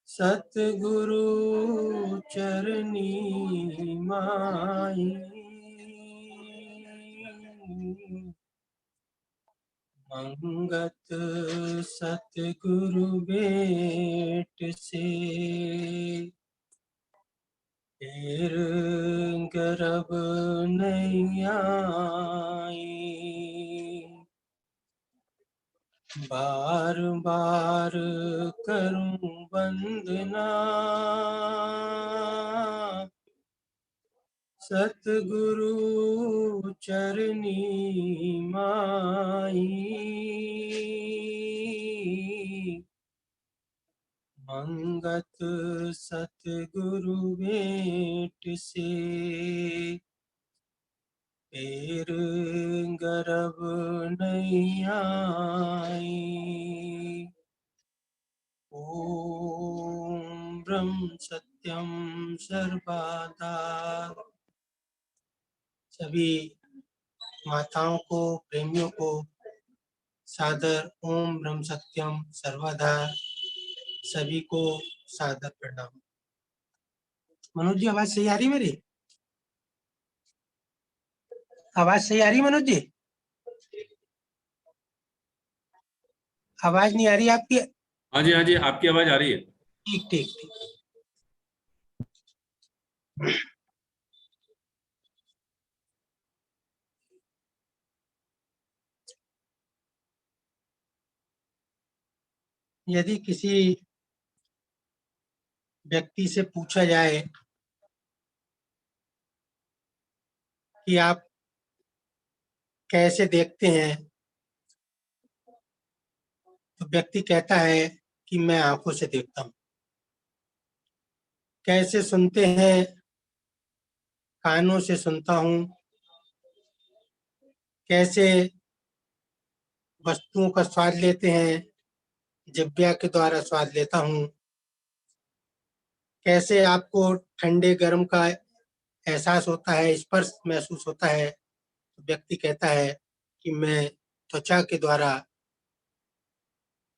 सतगुरु चरनी माई, मंगत सतगुरु भेंट से, फिर गर्भ नहीं आई। बार बार करूं वंदना, सतगुरु चरनी माई, मंगत सतगुरु भेंट से, फिर गर्भ नहीं आई। ओम ब्रह्म सत्यम सर्वदा। सभी माताओं को, प्रेमियों को सादर ओम ब्रह्म सत्यम सर्वदा। सभी को सादर प्रणाम। मनोज जी, आवाज सही आ रही मेरी? आवाज सही आ रही मनोज जी? आवाज नहीं आ रही आपकी? हाँ जी, हाँ जी, आपकी आवाज आ रही है। ठीक ठीक ठीक। यदि किसी व्यक्ति से पूछा जाए कि आप कैसे देखते हैं, तो व्यक्ति कहता है कि मैं आंखों से देखता हूँ। कैसे सुनते हैं? कानों से सुनता हूँ। कैसे वस्तुओं का स्वाद लेते हैं? जिह्वा के द्वारा स्वाद लेता हूँ। कैसे आपको ठंडे गर्म का एहसास होता है, स्पर्श महसूस होता है? तो व्यक्ति कहता है कि मैं त्वचा के द्वारा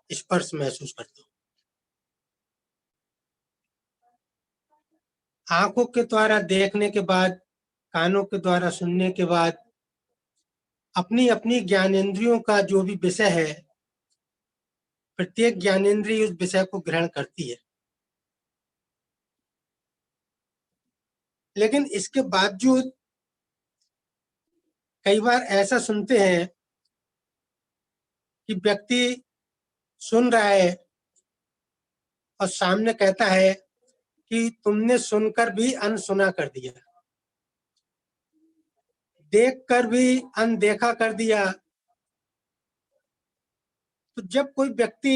स्पर्श महसूस करता हूँ। आंखों के द्वारा देखने के बाद, कानों के द्वारा सुनने के बाद, अपनी अपनी ज्ञानेंद्रियों का जो भी विषय है, प्रत्येक ज्ञानेंद्रिय उस विषय को ग्रहण करती है। लेकिन इसके बावजूद कई बार ऐसा सुनते हैं कि व्यक्ति सुन रहा है और सामने कहता है कि तुमने सुनकर भी अनसुना कर दिया, देखकर भी अनदेखा कर दिया। तो जब कोई व्यक्ति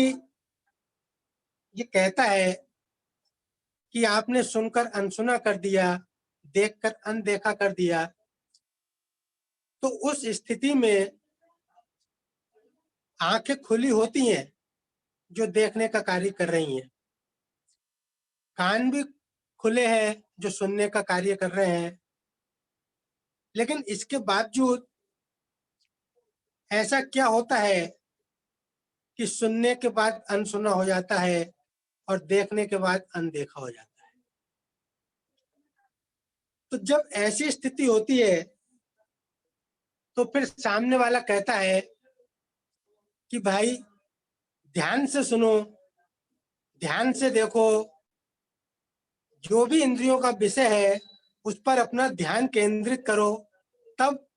ये कहता है कि आपने सुनकर अनसुना कर दिया, देखकर अनदेखा कर दिया, तो उस स्थिति में आंखें खुली होती हैं जो देखने का कार्य कर रही हैं, कान भी खुले हैं जो सुनने का कार्य कर रहे हैं। लेकिन इसके बावजूद ऐसा क्या होता है कि सुनने के बाद अनसुना हो जाता है और देखने के बाद अनदेखा हो जाता है? तो जब ऐसी स्थिति होती है तो फिर सामने वाला कहता है कि भाई ध्यान से सुनो, ध्यान से देखो, जो भी इंद्रियों का विषय है उस पर अपना ध्यान केंद्रित करो, तब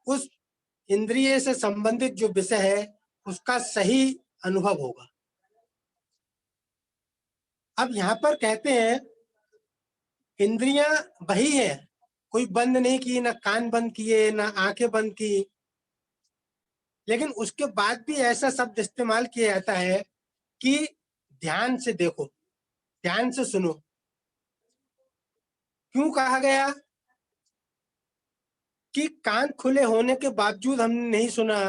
उस इंद्रिय से संबंधित जो विषय है उसका सही अनुभव होगा। अब यहाँ पर कहते हैं इंद्रियां वही है, कोई बंद नहीं की, ना कान बंद किए, ना आंखें बंद की। लेकिन उसके बाद भी ऐसा शब्द इस्तेमाल किया जाता है कि ध्यान से देखो, ध्यान से सुनो। क्यों कहा गया कि कान खुले होने के बावजूद हमने नहीं सुना,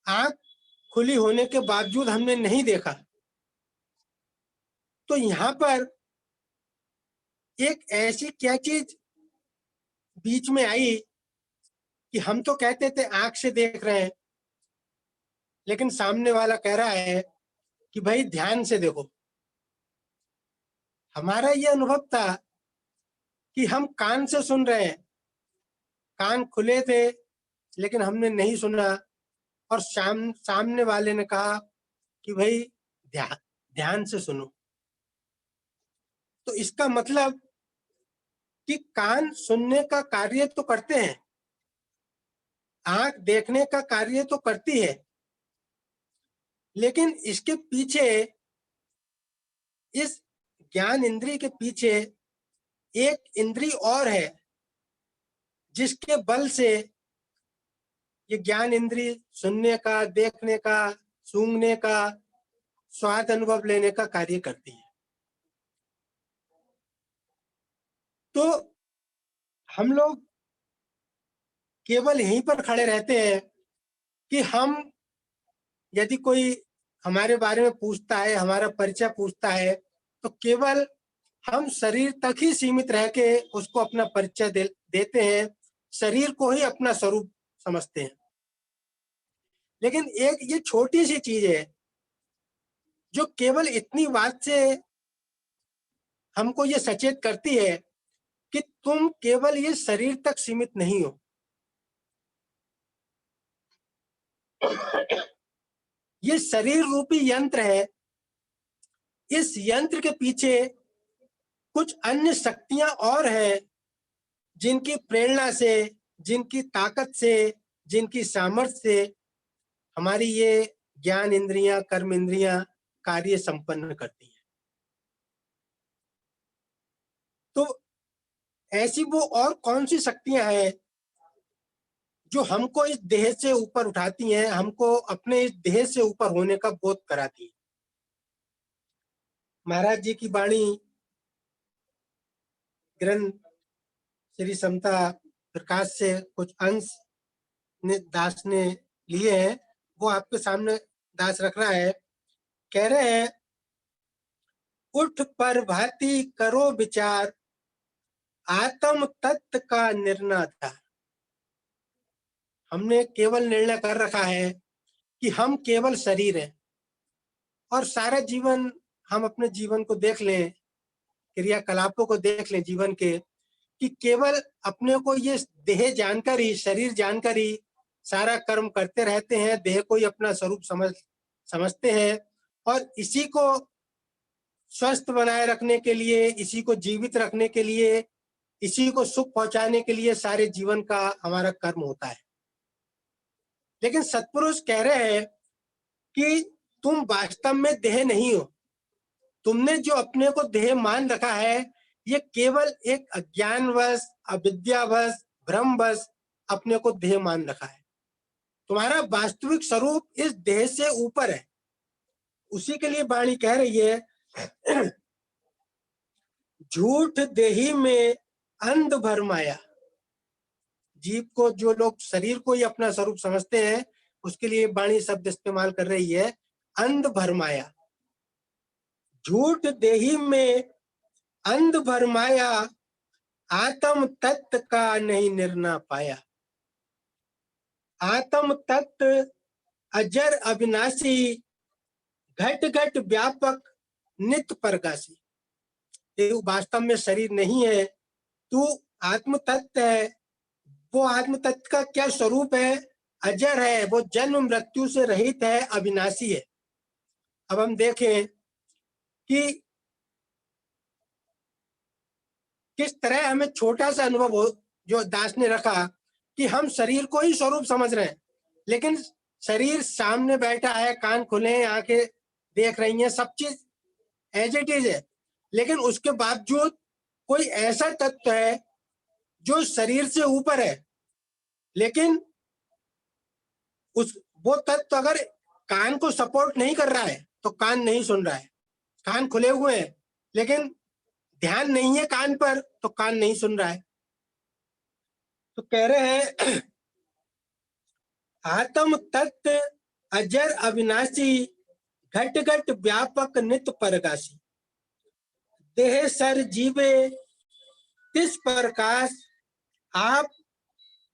आंख खुली होने के बावजूद हमने नहीं देखा? तो यहाँ पर एक ऐसी क्या चीज बीच में आई कि हम तो कहते थे आंख से देख रहे हैं, लेकिन सामने वाला कह रहा है कि भाई ध्यान से देखो। हमारा ये अनुभव था कि हम कान से सुन रहे हैं, कान खुले थे लेकिन हमने नहीं सुना, और सामने वाले ने कहा कि भाई ध्यान ध्यान से सुनो। तो इसका मतलब कि कान सुनने का कार्य तो करते हैं, आंख देखने का कार्य तो करती है, लेकिन इसके पीछे, इस ज्ञान इंद्रिय के पीछे एक इंद्रिय और है जिसके बल से ये ज्ञान इंद्रिय सुनने का, देखने का, सूंघने का, स्वाद अनुभव लेने का कार्य करती है। तो हम लोग केवल यहीं पर खड़े रहते हैं कि हम, यदि कोई हमारे बारे में पूछता है, हमारा परिचय पूछता है, तो केवल हम शरीर तक ही सीमित रह के उसको अपना परिचय देते हैं, शरीर को ही अपना स्वरूप समझते हैं। लेकिन एक ये छोटी सी चीज है जो केवल इतनी बात से हमको ये सचेत करती है कि तुम केवल ये शरीर तक सीमित नहीं हो। ये शरीर रूपी यंत्र है, इस यंत्र के पीछे कुछ अन्य शक्तियां और हैं जिनकी प्रेरणा से, जिनकी ताकत से, जिनकी सामर्थ्य से हमारी ये ज्ञान इंद्रियां, कर्म इंद्रियां कार्य संपन्न करती हैं। तो ऐसी वो और कौन सी शक्तियां हैं जो हमको इस देह से ऊपर उठाती हैं, हमको अपने इस देह से ऊपर होने का बोध कराती हैं? महाराज जी की वाणी ग्रंथ श्री समता प्रकाश से कुछ अंश दास ने लिए हैं, वो आपके सामने दास रख रहा है। कह रहे हैं, उठ पर भांति करो विचार, आत्म तत्व का निर्णय था। हमने केवल निर्णय कर रखा है कि हम केवल शरीर हैं, और सारा जीवन हम अपने जीवन को देख लें, क्रियाकलापों को देख लें जीवन के, कि केवल अपने को ये देह जानकर ही, शरीर जानकर ही सारा कर्म करते रहते हैं, देह को ही अपना स्वरूप समझते हैं, और इसी को स्वस्थ बनाए रखने के लिए, इसी को जीवित रखने के लिए, इसी को सुख पहुंचाने के लिए सारे जीवन का हमारा कर्म होता है। लेकिन सत्पुरुष कह रहे हैं कि तुम वास्तव में देह नहीं हो। तुमने जो अपने को देह मान रखा है, ये केवल एक अज्ञानवश, अविद्यावश, भ्रमवश अपने को देह मान रखा है। तुम्हारा वास्तविक स्वरूप इस देह से ऊपर है। उसी के लिए वाणी कह रही है, झूठ देही में अंध भरमाया। जीव को, जो लोग शरीर को ही अपना स्वरूप समझते हैं, उसके लिए वाणी शब्द इस्तेमाल कर रही है, अंध भरमाया। झूठ देही में अंध भरमाया, आत्म तत्व का नहीं निर्णय पाया। आत्म तत्व अजर अविनाशी, घट घट व्यापक नित्य प्रकाशी। ये वास्तव में शरीर नहीं है, तू आत्म तत्व है। वो आत्म तत्व का क्या स्वरूप है? अजर है, वो जन्म मृत्यु से रहित है, अविनाशी है। अब हम देखें कि किस तरह हमें छोटा सा अनुभव हो, जो दास ने रखा कि हम शरीर को ही स्वरूप समझ रहे हैं, लेकिन शरीर सामने बैठा है, कान खुले हैं, आंखें देख रही हैं, सब चीज एज इट इज है, लेकिन उसके बावजूद कोई ऐसा तत्व है जो शरीर से ऊपर है। लेकिन वो तत्व अगर कान को सपोर्ट नहीं कर रहा है तो कान नहीं सुन रहा है। कान खुले हुए हैं लेकिन ध्यान नहीं है कान पर, तो कान नहीं सुन रहा है। तो कह रहे हैं, आत्म तत्व अजर अविनाशी, घट घट व्यापक नित्य प्रकाशी। देह सर जीवे तिस प्रकाश, आप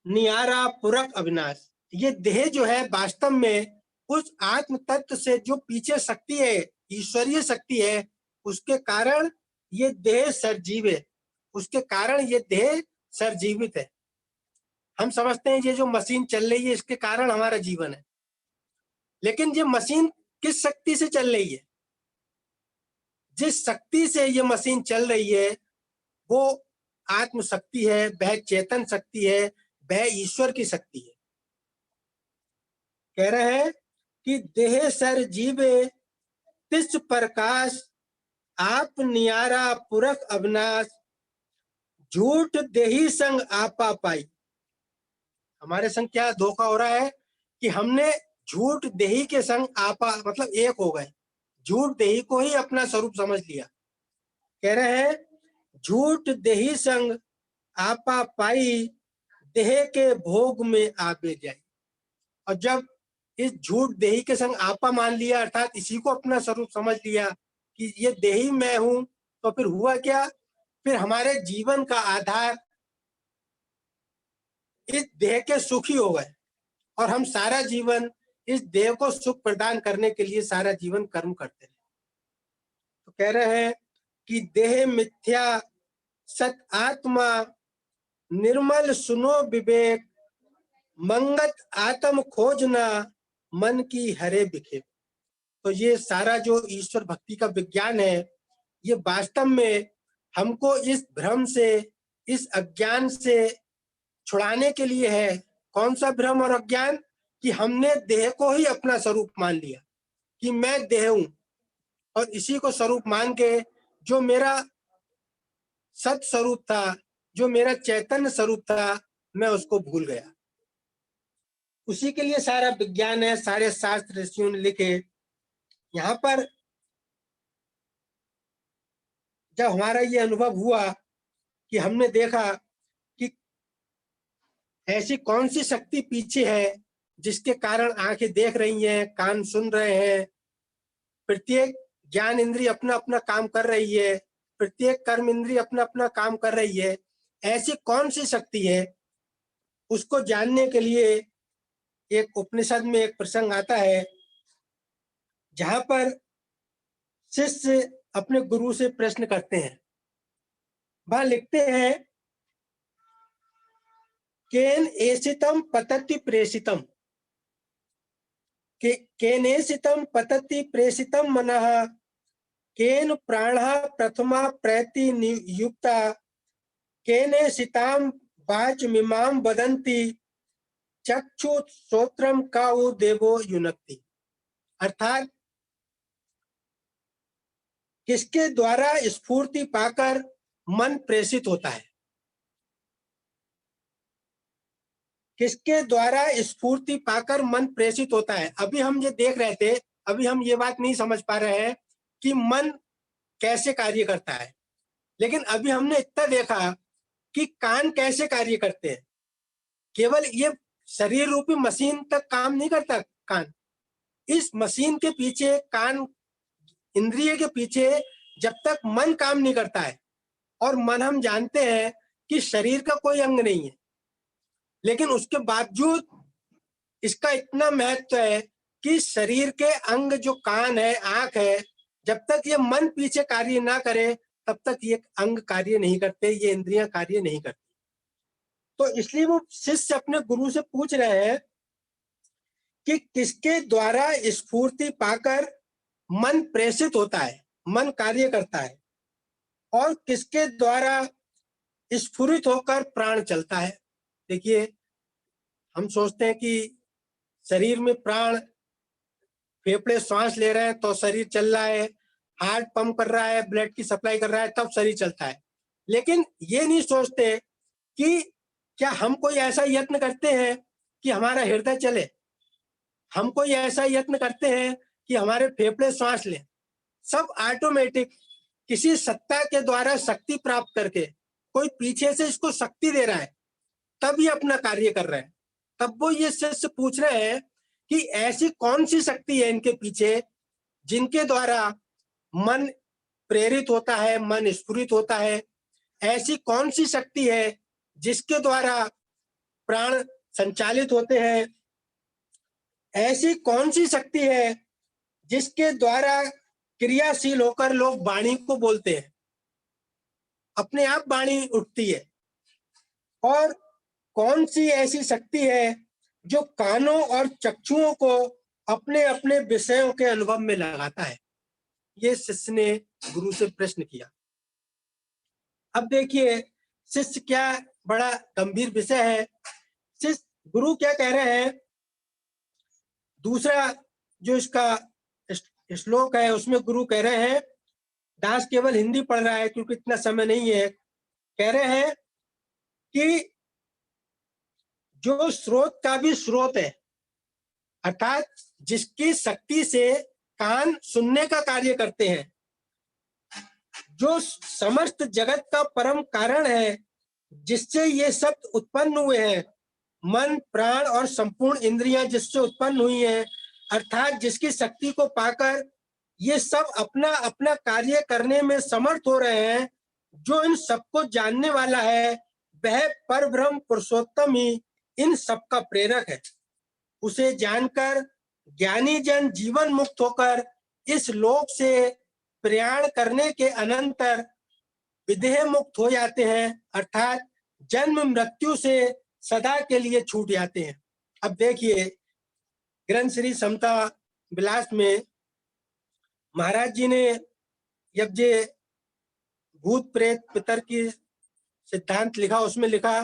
नियारा पुरख अविनाश। ये देह जो है वास्तव में उस आत्म तत्व से जो पीछे शक्ति है, ईश्वरीय शक्ति है, उसके कारण ये देह सरजीव है, उसके कारण ये देह सरजीवित है। हम समझते हैं ये जो मशीन चल रही है इसके कारण हमारा जीवन है, लेकिन ये मशीन किस शक्ति से चल रही है? जिस शक्ति से ये मशीन चल रही है वो आत्म शक्ति है, वह चेतन शक्ति है, वह ईश्वर की शक्ति है। कह रहे हैं कि देह सर जीवे तिस प्रकाश, आप नियारा पुरख अविनाश, झूठ देही संग आपा पाई। हमारे संग क्या धोखा हो रहा है कि हमने झूठ देही के संग आपा मतलब एक हो गए, झूठ देही को ही अपना स्वरूप समझ लिया। कह रहे हैं झूठ देही संग आपा पाई, देह के भोग में आबे जाए। और जब इस झूठ देही के संग आपा मान लिया, अर्थात इसी को अपना स्वरूप समझ लिया कि ये देही मैं हूं, तो फिर हुआ क्या? फिर हमारे जीवन का आधार इस देह के सुख ही हो गए और हम सारा जीवन इस देह को सुख प्रदान करने के लिए सारा जीवन कर्म करते हैं। तो कह रहे हैं कि देह मिथ्या सत आत्मा, निर्मल सुनो विवेक, मंगत आत्म खोजना, मन की हरे बिखे। तो ये सारा जो ईश्वर भक्ति का विज्ञान है, ये वास्तव में हमको इस भ्रम से, इस अज्ञान से छुड़ाने के लिए है। कौन सा भ्रम और अज्ञान? कि हमने देह को ही अपना स्वरूप मान लिया कि मैं देह हूं, और इसी को स्वरूप मान के जो मेरा सत स्वरूप था, जो मेरा चैतन्य स्वरूप था, मैं उसको भूल गया। उसी के लिए सारा विज्ञान है, सारे शास्त्र ऋषियों ने लिखे। यहाँ पर जब हमारा ये अनुभव हुआ कि हमने देखा कि ऐसी कौन सी शक्ति पीछे है जिसके कारण आंखें देख रही हैं, कान सुन रहे हैं, प्रत्येक ज्ञान इंद्रिय अपना अपना काम कर रही है, प्रत्येक कर्म इंद्रिय अपना अपना काम कर रही है। ऐसी कौन सी शक्ति है? उसको जानने के लिए एक उपनिषद में एक प्रसंग आता है जहां पर शिष्य अपने गुरु से प्रश्न करते हैं। वहां लिखते हैं केन एसितम पतति प्रेषितम, केनेसितम पतति प्रेषितम मनः, केन प्राणः प्रथमा प्रैति युक्ता, केने सिताम वाचमिमाम वदन्ति, चक्षु श्रोत्रम काउ देवो युनक्ति। अर्थात किसके द्वारा स्फूर्ति पाकर मन प्रेषित होता है, किसके द्वारा स्फूर्ति पाकर मन प्रेषित होता है। अभी हम ये देख रहे थे, अभी हम ये बात नहीं समझ पा रहे हैं कि मन कैसे कार्य करता है, लेकिन अभी हमने इतना देखा कि कान कैसे कार्य करते हैं। केवल ये शरीर रूपी मशीन तक काम नहीं करता कान, इस मशीन के पीछे, कान इंद्रिय के पीछे जब तक मन काम नहीं करता है, और मन हम जानते हैं कि शरीर का कोई अंग नहीं है, लेकिन उसके बावजूद इसका इतना महत्व है कि शरीर के अंग जो कान है, आंख है, जब तक ये मन पीछे कार्य ना करे तब तक ये अंग कार्य नहीं करते, ये इंद्रियां कार्य नहीं करती। तो इसलिए वो शिष्य अपने गुरु से पूछ रहे हैं कि किसके द्वारा स्फूर्ति पाकर मन प्रेषित होता है, मन कार्य करता है, और किसके द्वारा स्फुरित होकर प्राण चलता है। देखिए, हम सोचते हैं कि शरीर में प्राण, फेफड़े श्वास ले रहे हैं तो शरीर चल रहा है, हार्ट पंप कर रहा है, ब्लड की सप्लाई कर रहा है, तब शरीर चलता है। लेकिन ये नहीं सोचते कि क्या हम कोई ऐसा यत्न करते हैं कि हमारा हृदय चले, हम कोई ऐसा यत्न करते हैं कि हमारे फेफड़े श्वास लें। सब ऑटोमेटिक किसी सत्ता के द्वारा शक्ति प्राप्त करके, कोई पीछे से इसको शक्ति दे रहा है, तब ये अपना कार्य कर रहे हैं। तब वो ये शिष्य पूछ रहे हैं कि ऐसी कौन सी शक्ति है इनके पीछे जिनके द्वारा मन प्रेरित होता है, मन स्फुरित होता है। ऐसी कौन सी शक्ति है जिसके द्वारा प्राण संचालित होते हैं। ऐसी कौन सी शक्ति है जिसके द्वारा क्रियाशील होकर लोग वाणी को बोलते हैं, अपने आप वाणी उठती है? और कौन सी ऐसी शक्ति है जो कानों और चक्षुओं को अपने अपने विषयों के अनुभव में लगाता है? ये शिष्य ने गुरु से प्रश्न किया। अब देखिए शिष्य क्या बड़ा गंभीर विषय है। शिष्य गुरु क्या कह रहे हैं, दूसरा जो इसका श्लोक है उसमें गुरु कह रहे हैं, दास केवल हिंदी पढ़ रहा है क्योंकि इतना समय नहीं है, कह रहे हैं कि जो स्रोत का भी स्रोत है, अर्थात जिसकी शक्ति से कान सुनने का कार्य करते हैं, जो समस्त जगत का परम कारण है, जिससे ये शब्द उत्पन्न हुए हैं, मन प्राण और संपूर्ण इंद्रियां जिससे उत्पन्न हुई हैं, अर्थात जिसकी शक्ति को पाकर ये सब अपना अपना कार्य करने में समर्थ हो रहे हैं, जो इन सबको जानने वाला है, वह परब्रह्म पुरुषोत्तम ही इन सबका प्रेरक है। उसे जानकर ज्ञानी जन जीवन मुक्त होकर इस लोक से प्रयाण करने के अनंतर विदेह मुक्त हो जाते हैं, अर्थात जन्म मृत्यु से सदा के लिए छूट जाते हैं। अब देखिए ग्रंथ श्री समता विलास में महाराज जी ने जब ये भूत प्रेत पितर की सिद्धांत लिखा, उसमें लिखा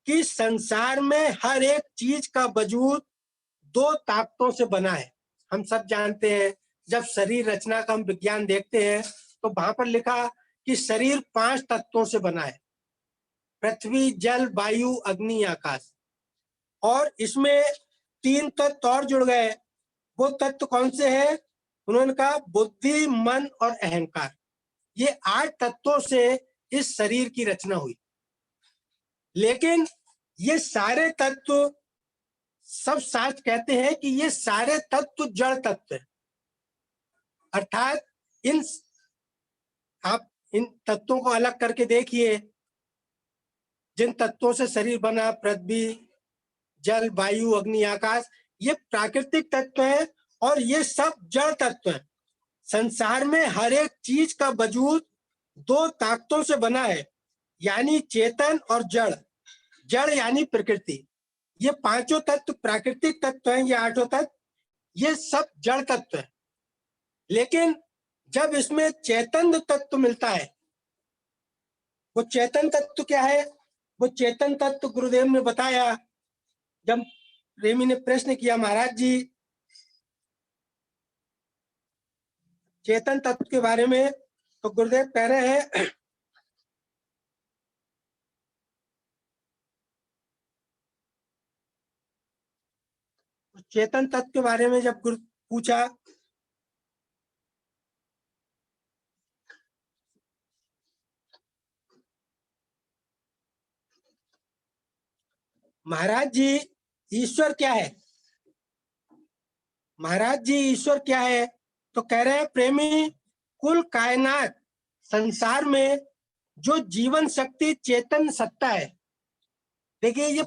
कि संसार में हर एक चीज का वजूद दो ताकतों से बना है। हम सब जानते हैं, जब शरीर रचना का हम विज्ञान देखते हैं तो वहां पर लिखा कि शरीर 5 तत्वों से बना है, पृथ्वी जल वायु अग्नि आकाश, और इसमें 3 तत्व और जुड़ गए। वो तत्व कौन से हैं? उन्होंने कहा बुद्धि मन और अहंकार। ये 8 तत्वों से इस शरीर की रचना हुई। लेकिन ये सारे तत्व, सब शास्त्र कहते हैं कि ये सारे तत्व जड़ तत्व है, अर्थात आप इन तत्वों को अलग करके देखिए, जिन तत्वों से शरीर बना, पृथ्वी जल वायु अग्नि आकाश, ये प्राकृतिक तत्व है और ये सब जड़ तत्व है। संसार में हर एक चीज का वजूद 2 ताकतों से बना है, यानी चेतन और जड़। जड़ यानी प्रकृति। ये 5 तत्व प्राकृतिक तत्व हैं, ये 8 तत्व, ये सब जड़ तत्व है। लेकिन जब इसमें चैतन्य तत्व मिलता है, वो चेतन तत्व क्या है? वो चेतन तत्व गुरुदेव ने बताया, जब प्रेमी ने प्रश्न किया महाराज जी चेतन तत्व के बारे में, तो गुरुदेव कह रहे हैं चेतन तत्व के बारे में जब गुरु पूछा, महाराज जी ईश्वर क्या है, महाराज जी ईश्वर क्या है? तो कह रहे हैं प्रेमी, कुल कायनात संसार में जो जीवन शक्ति चेतन सत्ता है। देखिए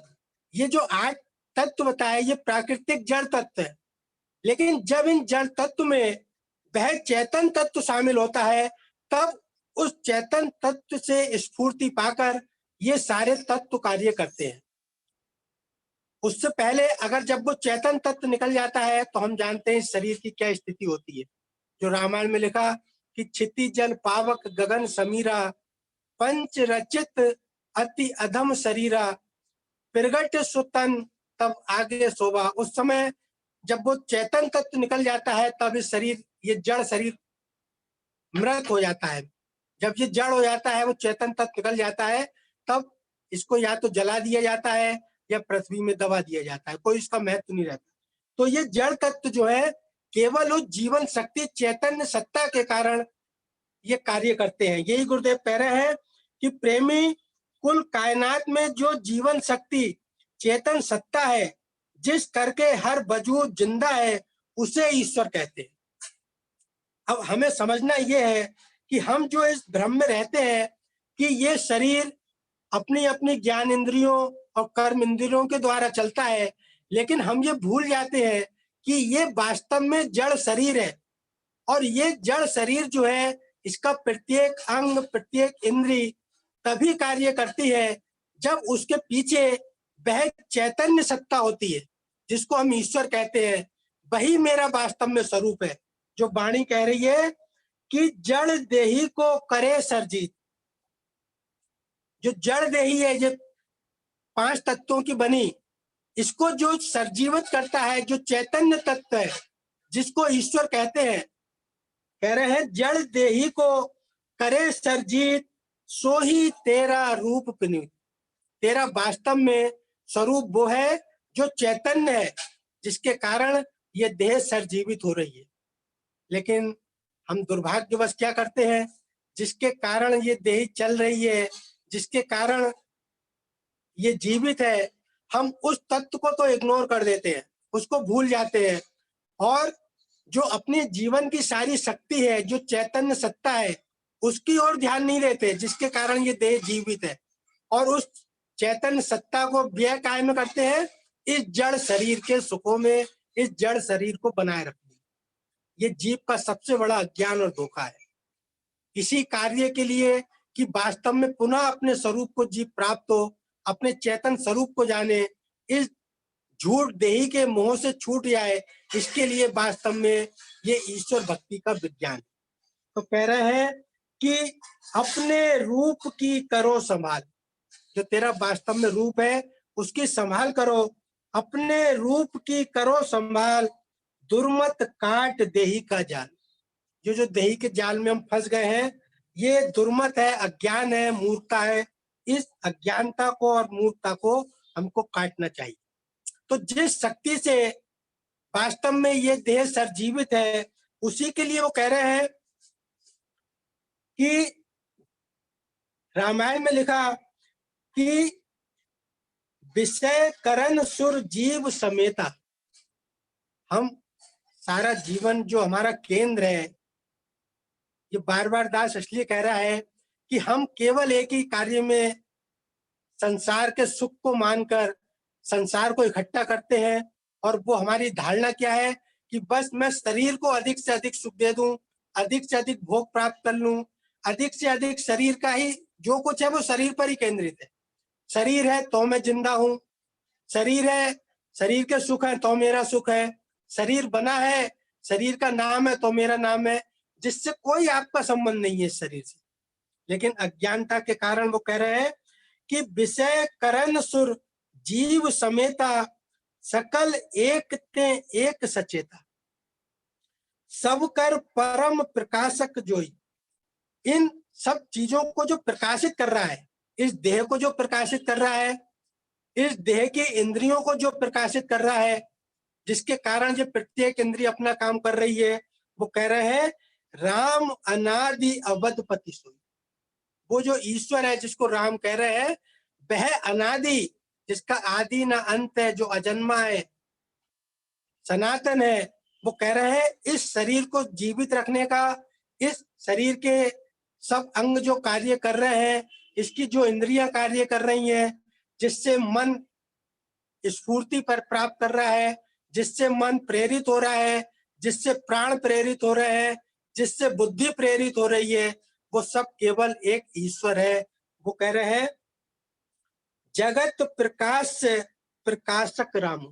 ये जो 8 तत्व बताए, ये प्राकृतिक जड़ तत्व है, लेकिन जब इन जड़ तत्व में वह चेतन तत्व शामिल होता है, तब उस चेतन तत्व से स्फूर्ति पाकर ये सारे तत्व कार्य करते हैं। उससे पहले अगर जब वो चेतन तत्व निकल जाता है तो हम जानते हैं शरीर की क्या स्थिति होती है, जो रामायण में लिखा कि क्षिति जल पावक गगन समीरा, पंच रचित अति अधम शरीरा, प्रगट सुतन तब आगे शोभा। उस समय जब वो चेतन तत्व निकल जाता है तब इस शरीर, ये जड़ शरीर मृत हो जाता है। जब ये जड़ हो जाता है, वो चेतन तत्व निकल जाता है, तब इसको या तो जला दिया जाता है या पृथ्वी में दबा दिया जाता है, कोई इसका महत्व नहीं रहता। तो ये जड़ तत्व जो है केवल उस जीवन शक्ति चैतन्य सत्ता के कारण ये कार्य करते हैं। यही गुरुदेव कह रहे हैं कि प्रेमी, कुल कायनात में जो जीवन शक्ति चेतन सत्ता है, जिस करके हर वजूद जिंदा है, उसे ईश्वर कहते हैं। अब हमें समझना यह है कि हम जो इस भ्रम में रहते हैं कि ये शरीर अपनी अपनी ज्ञान इंद्रियों और कर्म इंद्रियों के द्वारा चलता है, लेकिन हम ये भूल जाते हैं कि ये वास्तव में जड़ शरीर है, और ये जड़ शरीर जो है, इसका प्रत्येक अंग, प्रत्येक इंद्री तभी कार्य करती है जब उसके पीछे वह चैतन्य सत्ता होती है, जिसको हम ईश्वर कहते हैं। वही मेरा वास्तव में स्वरूप है। जो वाणी कह रही है कि जड़ देही को करे सर्जित। जो जड़ देही है, जो 5 तत्वों की बनी, इसको जो सर्जीवित करता है, जो चैतन्य तत्व है, जिसको ईश्वर कहते हैं, कह रहे हैं जड़ देही को करे सर्जित, सो ही तेरा रूप पुनीत। तेरा वास्तव में स्वरूप वो है जो चैतन्य है, जिसके कारण ये देह सर्जीवित हो रही है। लेकिन हम दुर्भाग्यवश क्या करते हैं, जिसके कारण ये देह चल रही है, जिसके कारण ये जीवित है, हम उस तत्व को तो इग्नोर कर देते हैं, उसको भूल जाते हैं, और जो अपने जीवन की सारी शक्ति है, जो चैतन्य सत्ता है, उसकी ओर ध्यान नहीं देते, जिसके कारण ये देह जीवित है। और उस चैतन्य सत्ता को व्यय काय में करते हैं, इस जड़ शरीर के सुखों में, इस जड़ शरीर को बनाए रखने। ये जीव का सबसे बड़ा अज्ञान और धोखा है। इसी कार्य के लिए कि वास्तव में पुनः अपने स्वरूप को जीव प्राप्त हो, अपने चेतन स्वरूप को जाने, इस झूठ देही के मोह से छूट जाए, इसके लिए वास्तव में ये ईश्वर भक्ति का विज्ञान। तो कह रहे हैं कि अपने रूप की करो संभाल। जो तेरा वास्तव में रूप है, उसकी संभाल करो। अपने रूप की करो संभाल, दुर्मत काट देही का जाल। जो देही के जाल में हम फंस गए हैं, ये दुर्मत है, अज्ञान है, मूर्खता है। इस अज्ञानता को और मूर्खता को हमको काटना चाहिए। तो जिस शक्ति से वास्तव में ये देह सर्जीवित है, उसी के लिए वो कह रहे हैं कि रामायण में लिखा कि विषय करण सुर जीव समेता। हम सारा जीवन जो हमारा केंद्र है, ये बार बार दास इसलिए कह रहा है कि हम केवल एक ही कार्य में संसार के सुख को मानकर संसार को इकट्ठा करते हैं, और वो हमारी धारणा क्या है कि बस मैं शरीर को अधिक से अधिक सुख दे दूं, अधिक से अधिक भोग प्राप्त कर लूं, अधिक से अधिक शरीर का ही जो कुछ है वो शरीर पर ही केंद्रित है। शरीर है तो मैं जिंदा हूं, शरीर है, शरीर के सुख है तो मेरा सुख है, शरीर बना है, शरीर का नाम है तो मेरा नाम है, जिससे कोई आपका संबंध नहीं है इस शरीर से। लेकिन अज्ञानता के कारण वो कह रहे हैं कि विषय करण सुर जीव समेता, सकल एक ते एक सचेता। सब कर परम प्रकाशक जोई। इन सब चीजों को जो प्रकाशित कर रहा है, इस देह को जो प्रकाशित कर रहा है, इस देह की इंद्रियों को जो प्रकाशित कर रहा है, जिसके कारण जो प्रत्येक इंद्रिय अपना काम कर रही है, वो कह रहे हैं राम अनादि अवधपति सोई। वो जो ईश्वर है जिसको राम कह रहे हैं, वह अनादि, जिसका आदि ना अंत है, जो अजन्मा है, सनातन है। वो कह रहे हैं इस शरीर को जीवित रखने का, इस शरीर के सब अंग जो कार्य कर रहे हैं, इसकी जो इंद्रियां कार्य कर रही हैं, जिससे मन स्फूर्ति पर प्राप्त कर रहा है, जिससे मन प्रेरित हो रहा है, जिससे प्राण प्रेरित हो रहे हैं, जिससे बुद्धि प्रेरित हो रही है, वो सब केवल एक ईश्वर है। वो कह रहे हैं जगत प्रकाश से प्रकाशक राम।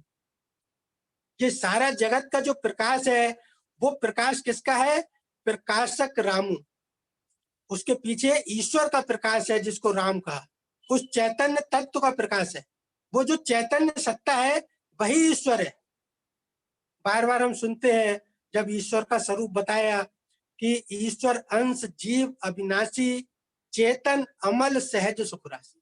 ये सारा जगत का जो प्रकाश है, वो प्रकाश किसका है? प्रकाशक रामू। उसके पीछे ईश्वर का प्रकाश है, जिसको राम कहा, उस चैतन्य तत्व का प्रकाश है। वो जो चैतन्य सत्ता है वही ईश्वर है। बार बार हम सुनते हैं जब ईश्वर का स्वरूप बताया कि ईश्वर अंश जीव अविनाशी चेतन अमल सहज सुखराशि।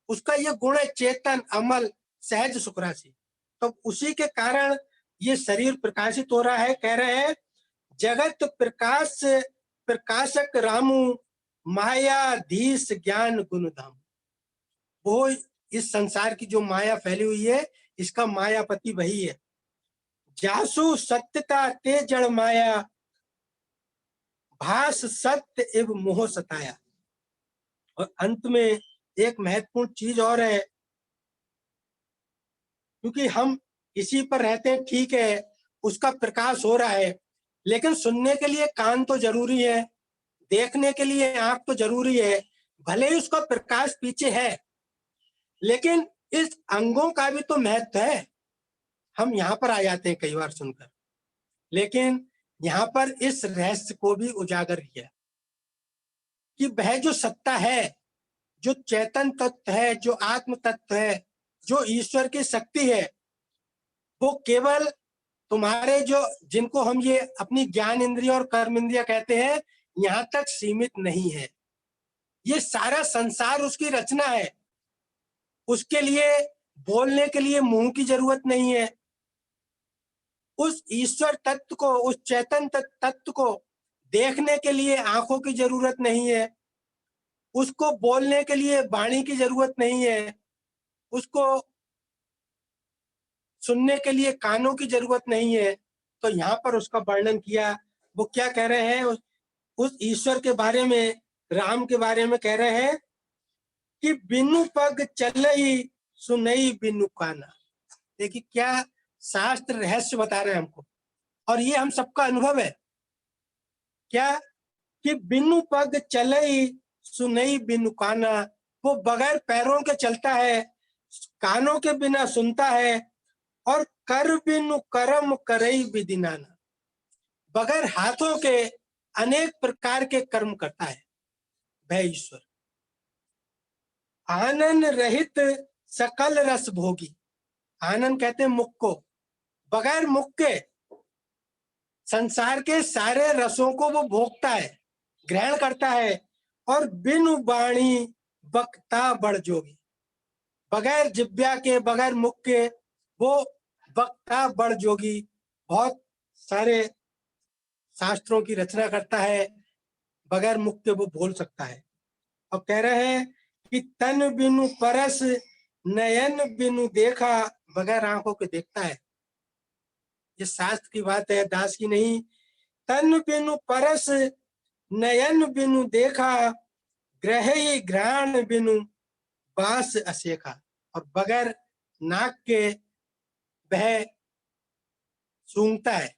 उसका ये गुण है, चेतन अमल सहज सुखराशि। तो उसी के कारण ये शरीर प्रकाशित हो रहा है। कह रहे हैं जगत प्रकाश प्रकाशक रामू, मायाधीश ज्ञान गुणधाम। वो इस संसार की जो माया फैली हुई है, इसका मायापति वही है। जासु सत्यता ते जड़ माया, भास सत्य एवं मोह सताया। और अंत में एक महत्वपूर्ण चीज और है, क्योंकि हम इसी पर रहते हैं, ठीक है, उसका प्रकाश हो रहा है, लेकिन सुनने के लिए कान तो जरूरी है, देखने के लिए आंख तो जरूरी है। भले ही उसका प्रकाश पीछे है, लेकिन इस अंगों का भी तो महत्व है। हम यहाँ पर आ जाते हैं कई बार सुनकर, लेकिन यहाँ पर इस रहस्य को भी उजागर किया कि वह जो सत्ता है, जो चेतन तत्व है, जो आत्म तत्व है, जो ईश्वर की शक्ति है, वो केवल तुम्हारे जो जिनको हम ये अपनी ज्ञान इंद्रिय और कर्म इंद्रिय कहते हैं, यहाँ तक सीमित नहीं है। ये सारा संसार उसकी रचना है। उसके लिए बोलने के लिए मुंह की जरूरत नहीं है। उस ईश्वर तत्व को, उस चेतन तत्व को देखने के लिए आंखों की जरूरत नहीं है। उसको बोलने के लिए वाणी की जरूरत नहीं है। उसको सुनने के लिए कानों की जरूरत नहीं है। तो यहाँ पर उसका वर्णन किया। वो क्या कह रहे हैं उस ईश्वर के बारे में, राम के बारे में कह रहे हैं कि बिनु पग चलई सुनई बिनु काना। देखिए क्या शास्त्र रहस्य बता रहे हैं हमको, और ये हम सबका अनुभव है। क्या कि बिनु पग चलई सुनई बिनु काना, वो बगैर पैरों के चलता है, कानों के बिना सुनता है, और कर बिनु कर्म करई विधि नाना, बगैर हाथों के अनेक प्रकार के कर्म करता है वह ईश्वर। आनंद रहित सकल रस भोगी, आनंद कहते हैं मुख को, बगैर मुख के संसार के सारे रसों को वो भोगता है, ग्रहण करता है। और बिनु वाणी बक्ता बड़ जोगी, बगैर जिब्या के, बगैर मुख के वो वक्ता बड़ जोगी, बहुत सारे शास्त्रों की रचना करता है, बगैर मुख के वो बोल सकता है। और कह रहे हैं कि तन बिनु परस नयन बिनु देखा, बगैर आंखों के देखता है। ये शास्त्र की बात है, दास की नहीं। तन बिनु परस नयन बिनु देखा, ग्रहे घ्राण बिनु बास असेखा, और बगैर नाक के वह सूंघता है,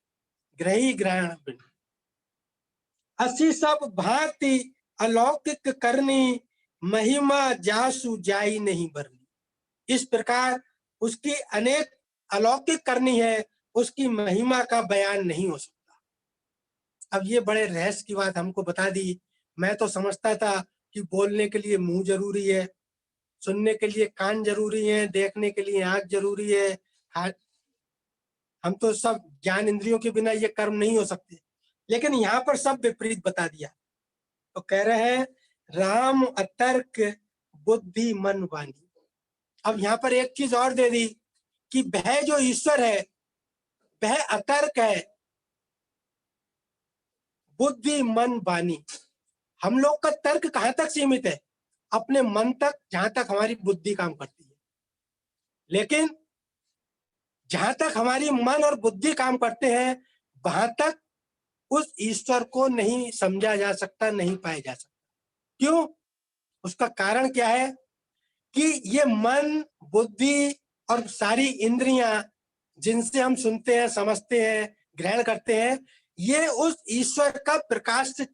ग्रही घ्राण बिनु। असी सब भांति अलौकिक करनी, महिमा जासु जाई नहीं भरनी। इस प्रकार उसकी अनेक अलौकिक करनी है, उसकी महिमा का बयान नहीं हो सकता। अब ये बड़े रहस्य की बात हमको बता दी। मैं तो समझता था कि बोलने के लिए मुंह जरूरी है, सुनने के लिए कान जरूरी है, देखने के लिए आंख जरूरी है। हम तो सब ज्ञान इंद्रियों के बिना ये कर्म नहीं हो सकते, लेकिन यहाँ पर सब विपरीत बता दिया। तो कह रहे हैं राम अतर्क बुद्धि मन वाणी। अब यहाँ पर एक चीज और दे दी कि वह जो ईश्वर है वह अतर्क है, बुद्धि मन वाणी। हम लोग का तर्क कहाँ तक सीमित है? अपने मन तक, जहां तक हमारी बुद्धि काम करती है। लेकिन जहां तक हमारी मन और बुद्धि काम करते हैं, वहां तक उस ईश्वर को नहीं समझा जा सकता, नहीं पाया जा सकता। क्यों? उसका कारण क्या है कि ये मन, बुद्धि और सारी इंद्रियां जिनसे हम सुनते हैं, समझते हैं, ग्रहण करते हैं, ये उस ईश्वर का प्रकाश से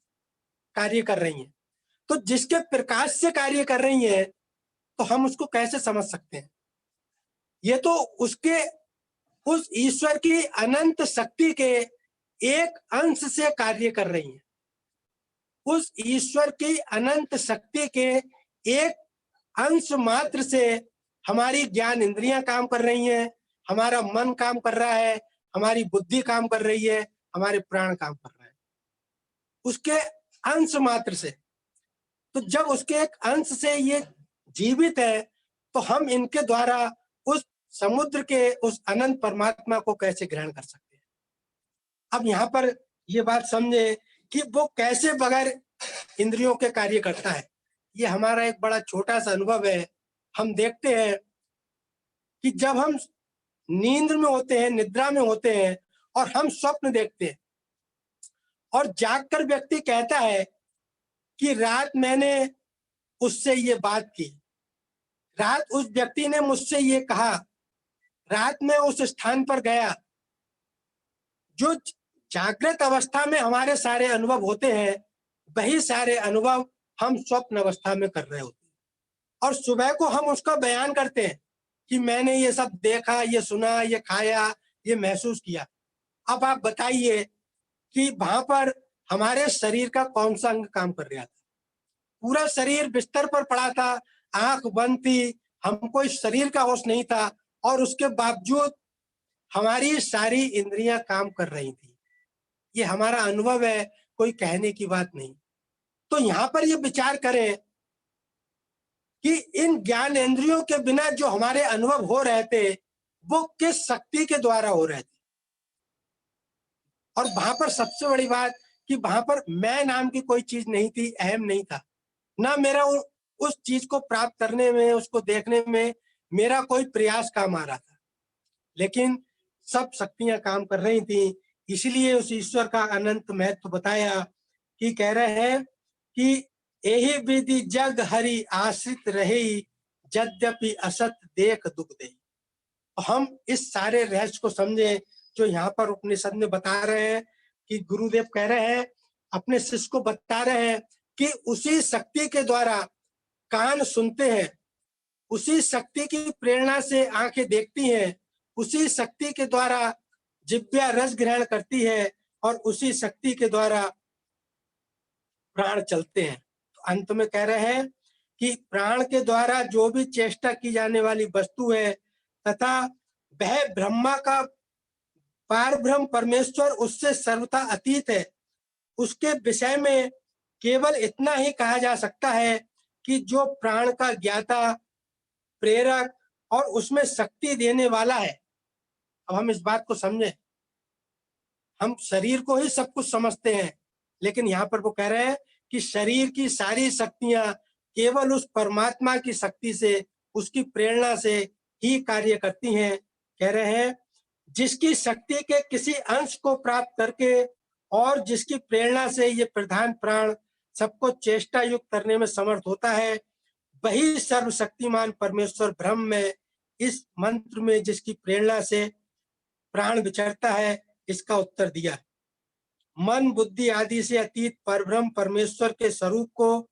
कार्य कर रही हैं। तो जिसके प्रकाश से कार्य कर रही हैं, तो हम उसको कैसे समझ सकते हैं? ये तो उसके, उस ईश्वर की अनंत शक्ति के एक अंश से कार्य कर रही हैं। उस ईश्वर की अनंत शक्ति के एक अंश मात्र से हमारी ज्ञान इंद्रियां काम कर रही हैं, हमारा मन काम कर रहा है, हमारी बुद्धि काम कर रही है, हमारे प्राण काम कर रहे हैं, उसके अंश मात्र से। तो जब उसके एक अंश से ये जीवित है, तो हम इनके द्वारा उस समुद्र के उस अनंत परमात्मा को कैसे ग्रहण कर सकते हैं? अब यहाँ पर ये बात समझे कि वो कैसे बगैर इंद्रियों के कार्य करता है। ये हमारा एक बड़ा छोटा सा अनुभव है। हम देखते हैं कि जब हम नींद में होते हैं, निद्रा में होते हैं, और हम स्वप्न देखते हैं, और जागकर व्यक्ति कहता है कि रात मैंने उससे ये बात की, रात उस व्यक्ति ने मुझसे ये कहा, रात में उस स्थान पर गया, जो जागृत अवस्था में हमारे सारे अनुभव होते हैं, वही सारे अनुभव हम स्वप्न अवस्था में कर रहे होते हैं। और सुबह को हम उसका बयान करते हैं कि मैंने ये सब देखा, ये सुना, ये खाया, ये महसूस किया। अब आप बताइए कि वहां पर हमारे शरीर का कौन सा अंग काम कर रहा था? पूरा शरीर बिस्तर पर पड़ा था, आंख बंद थी, हमको इस शरीर का होश नहीं था, और उसके बावजूद हमारी सारी इंद्रियां काम कर रही थी। ये हमारा अनुभव है, कोई कहने की बात नहीं। तो यहाँ पर ये विचार करें कि इन ज्ञान इंद्रियों के बिना जो हमारे अनुभव हो रहे थे, वो किस शक्ति के द्वारा हो रहे थे। और वहां पर सबसे बड़ी बात कि वहां पर मैं नाम की कोई चीज नहीं थी, अहम नहीं था। ना मेरा उस चीज को प्राप्त करने में, उसको देखने में मेरा कोई प्रयास काम आ रहा था, लेकिन सब शक्तियां काम कर रही थी। इसलिए उस ईश्वर का अनंत महत्व बताया कि कह रहे हैं कि यही विधि जग हरि आश्रित रहे, यद्यपि असत देख दुख दे। हम इस सारे रहस्य को समझे जो यहाँ पर उपनिषद में बता रहे हैं कि गुरुदेव कह रहे हैं, अपने शिष्य को बता रहे हैं कि उसी शक्ति के द्वारा कान सुनते हैं, उसी शक्ति की प्रेरणा से आंखें देखती हैं, उसी शक्ति के द्वारा जिह्वा रस ग्रहण करती है, और उसी शक्ति के द्वारा प्राण चलते हैं। तो अंत में कह रहे हैं कि प्राण के द्वारा जो भी चेष्टा की जाने वाली वस्तु है, तथा वह ब्रह्मा का पारब्रह्म परमेश्वर उससे सर्वथा अतीत है, उसके विषय में केवल इतना ही कहा जा सकता है कि जो प्राण का ज्ञाता, प्रेरक और उसमें शक्ति देने वाला है। अब हम इस बात को समझें, हम शरीर को ही सब कुछ समझते हैं, लेकिन यहाँ पर वो कह रहे हैं कि शरीर की सारी शक्तियां केवल उस परमात्मा की शक्ति से, उसकी प्रेरणा से ही कार्य करती हैं। कह रहे हैं जिसकी शक्ति के किसी अंश को प्राप्त करके और जिसकी प्रेरणा से ये प्रधान प्राण सबको चेष्टा युक्त करने में समर्थ होता है, वही सर्वशक्तिमान परमेश्वर ब्रह्म में इस मंत्र में जिसकी प्रेरणा से प्राण विचरता है, इसका उत्तर दिया। मन बुद्धि आदि से अतीत परब्रह्म परमेश्वर के स्वरूप को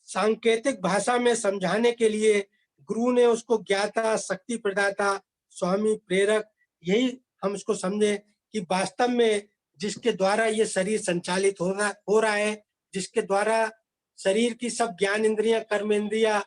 सांकेतिक भाषा में समझाने के लिए गुरु ने उसको ज्ञाता, शक्ति प्रदाता, स्वामी, प्रेरक, यही हम इसको समझे कि वास्तव में जिसके द्वारा ये शरीर संचालित हो रहा है, जिसके द्वारा शरीर की सब ज्ञान इंद्रियां, कर्म इंद्रियां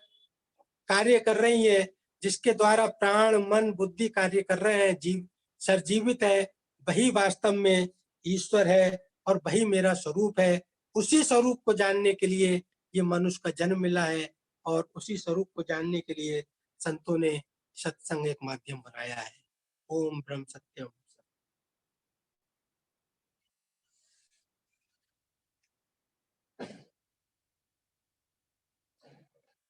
कार्य कर रही है, जिसके द्वारा प्राण, मन, बुद्धि कार्य कर रहे हैं, जीव सरजीवित है, वही वास्तव में ईश्वर है और वही मेरा स्वरूप है। उसी स्वरूप को जानने के लिए ये मनुष्य का जन्म मिला है, और उसी स्वरूप को जानने के लिए संतों ने सत्संग एक माध्यम बनाया है। ओम ब्रह्म सत्यम।